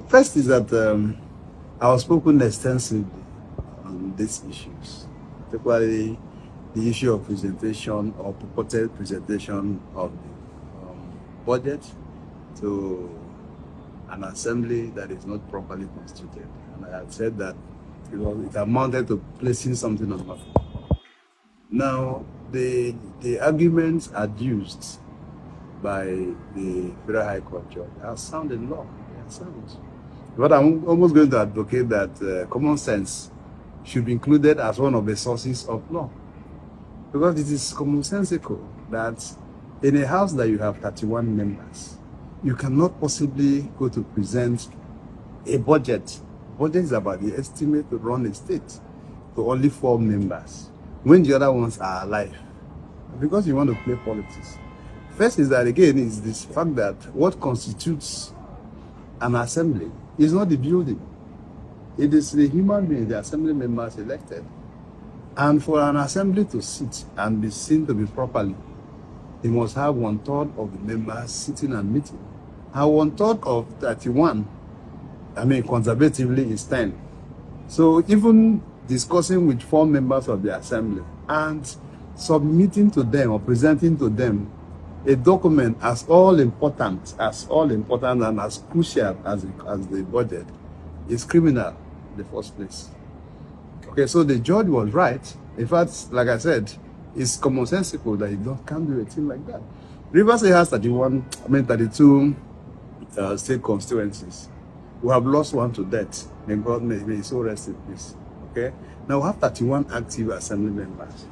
First is that I was spoken extensively on these issues, particularly the issue of presentation or purported presentation of the budget to an assembly that is not properly constituted. And I had said that it amounted to placing something on my phone. Now, the arguments adduced by the Federal High Court judge are sound in law. They are sound. But I'm almost going to advocate that common sense should be included as one of the sources of law. Because it is commonsensical that in a house that you have 31 members, you cannot possibly go to present a budget. Budget is about the estimate to run a state to only 4 members when the other ones are alive. Because you want to play politics. First is that, again, is this fact that what constitutes an assembly is not the building. It is the human being, the assembly members elected. And for an assembly to sit and be seen to be properly, they must have 1/3 of the members sitting and meeting. And 1/3 of 31, conservatively is 10. So even discussing with 4 members of the assembly and submitting to them or presenting to them a document as all important and as crucial as the budget is criminal in the first place. Okay, so the judge was right. In fact, like I said, it's commonsensical that you can't do a thing like that. Rivers State has 32 state constituencies. We have lost one to death. May God may his soul rest in peace. Okay, now we have 31 active assembly members.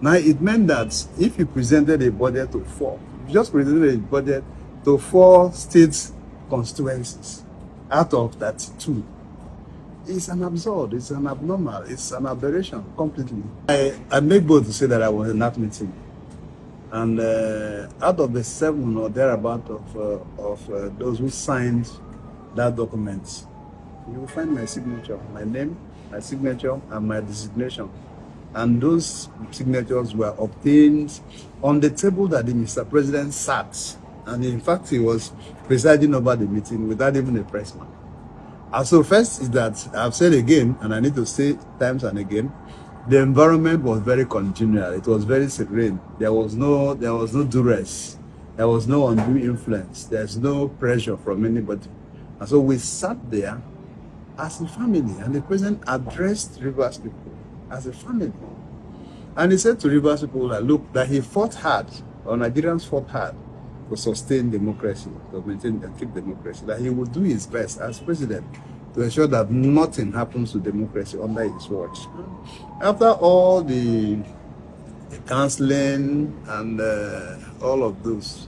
Now it meant that if you presented a budget to 4, you just presented a budget to 4 state constituencies out of 32. It's an absurd, it's an abnormal, it's an aberration completely. I make bold to say that I was in that meeting. And out of the 7 or thereabout of those who signed that document, you will find my signature, my name, my signature, and my designation. And those signatures were obtained on the table that the Mr. President sat. And in fact, he was presiding over the meeting without even a pressman. And so first is that I've said again, and I need to say times and again, the environment was very congenial. It was very serene. There was no duress. There was no undue influence. There's no pressure from anybody. And so we sat there as a family, and the president addressed Rivers people as a family. And he said to Rivers people that look, that he fought hard, or Nigerians fought hard to sustain democracy, to maintain and keep democracy, that he would do his best as president to ensure that nothing happens to democracy under his watch. After all the counseling and all of those,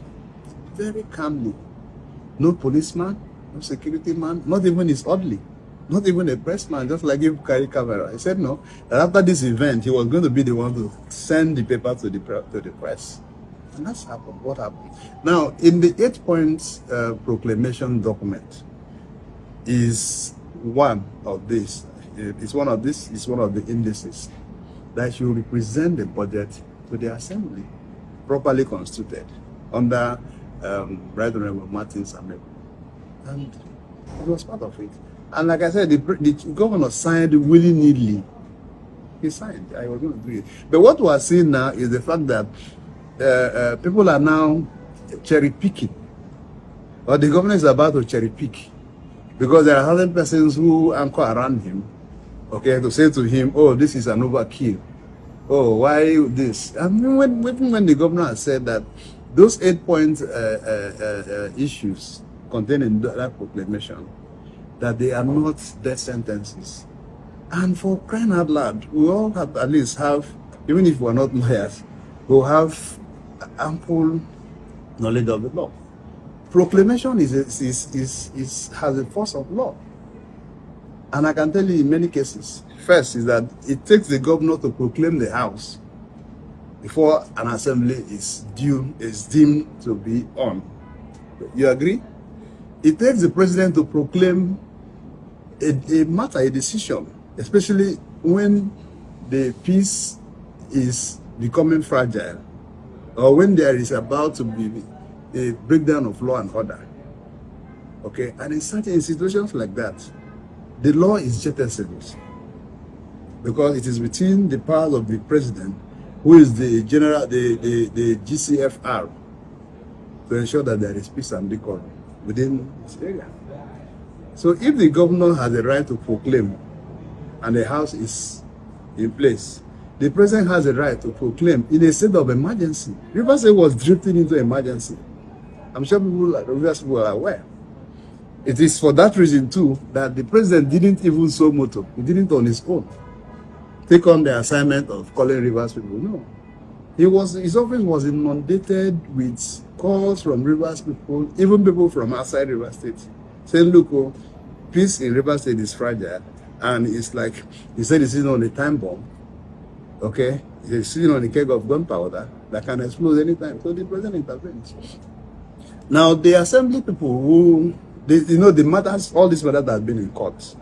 very calmly, no policeman, no security man, not even his orderly, not even a pressman, just like him carry camera. He said no, that after this event, he was going to be the one to send the paper to the press. And that's happened. What happened? Now, in the 8-point proclamation document is one of these. It's one of the indices that should represent the budget to the assembly, properly constituted under Right Honorable Martin's amendment. And it was part of it. And like I said, the governor signed willy-nilly. He signed. I was going to do it. But what we are seeing now is the fact that people are now cherry picking, or the government is about to cherry pick, because there are other persons who anchor around him, okay, to say to him, oh, this is an overkill. Oh, why this? I mean, when the governor has said that those 8-point issues contained in that proclamation, that they are not death sentences. And for crying out loud, we all have at least have, even if we're not lawyers, we'll have ample knowledge of the law. Proclamation has a force of law. And I can tell you in many cases, first is that it takes the governor to proclaim the house before an assembly is deemed to be on. You agree? It takes the president to proclaim a matter, a decision, especially when the peace is becoming fragile, or when there is about to be a breakdown of law and order. Okay, and in situations like that, the law is jet executed because it is within the power of the president, who is the general, the GCFR, to ensure that there is peace and decorum within this area. So if the governor has a right to proclaim and the house is in place, the president has a right to proclaim in a state of emergency. Rivers State was drifting into emergency. I'm sure Rivers people are aware. It is for that reason too that the president didn't even so moto. He didn't on his own take on the assignment of calling Rivers people. No. His office was inundated with calls from Rivers people, even people from outside Rivers State, saying, look, oh, peace in Rivers State is fragile. And it's like, he said he's sitting on a time bomb. Okay? He's sitting on a keg of gunpowder that can explode anytime. So the president intervenes. Now, the assembly people who, the matters, all these matters that have been in court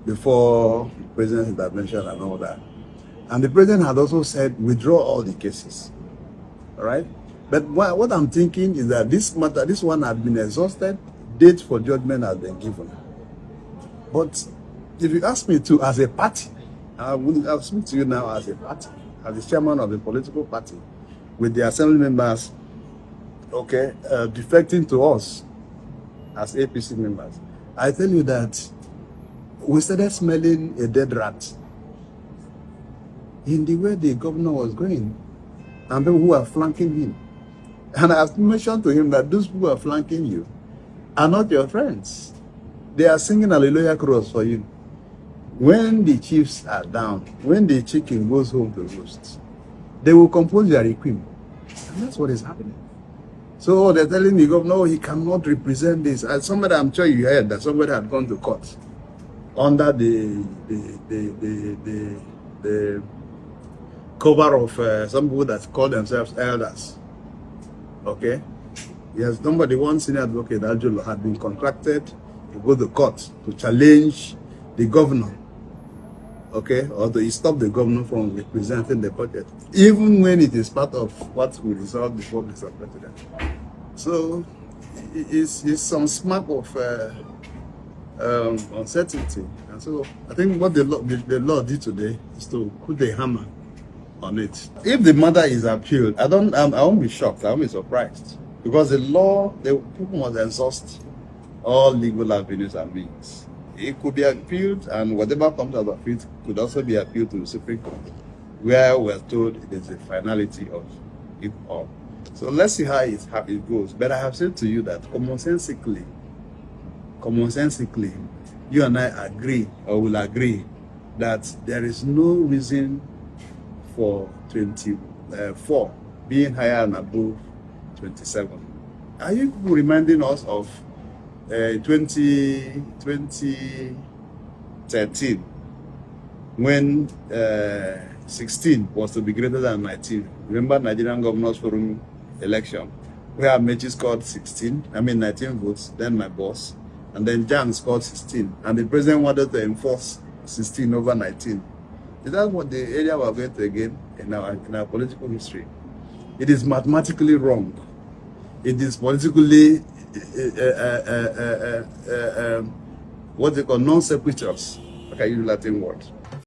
before the president's intervention and all that. And the president had also said, withdraw all the cases. All right? But what I'm thinking is that this one had been exhausted, date for judgment has been given. But if you ask me to, as a party, I'll speak to you now as a party, as the chairman of the political party, with the assembly members, okay, defecting to us as APC members. I tell you that we started smelling a dead rat in the way the governor was going and people who are flanking him. And I have mentioned to him that those who are flanking you are not your friends. They are singing Hallelujah Cross for you. When the chiefs are down, when the chicken goes home to roost, they will compose their requiem. And that's what is happening. So they're telling the governor, no, he cannot represent this. And somebody, I'm sure you heard that somebody had gone to court under the cover of some people that call themselves elders. Okay? Yes, somebody, one senior advocate, Ajolo, had been contracted to go to court to challenge the governor, okay, or to stop the governor from representing the budget, even when it is part of what we resolve before Mr. President. So it's some smack of uncertainty. And so I think what the law did today is to put the hammer on it. If the matter is appealed, I won't be shocked, I won't be surprised. Because the law, the people must exhaust all legal avenues and means. It could be appealed, and whatever comes out of it could also be appealed to the Supreme Court, where we're told it is the finality of it all. So let's see how it goes. But I have said to you that commonsensically, you and I agree, or will agree, that there is no reason for 24 being higher and above 27. Are you reminding us of 2013 when 16 was to be greater than 19? Remember Nigerian Governors Forum election, where Mechi scored 19 votes, then my boss, and then Jan scored 16, and the president wanted to enforce 16 over 19. Is that what the area we're going to again in our political history? It is mathematically wrong. It is politically what they call non sequiturs. I can use Latin words.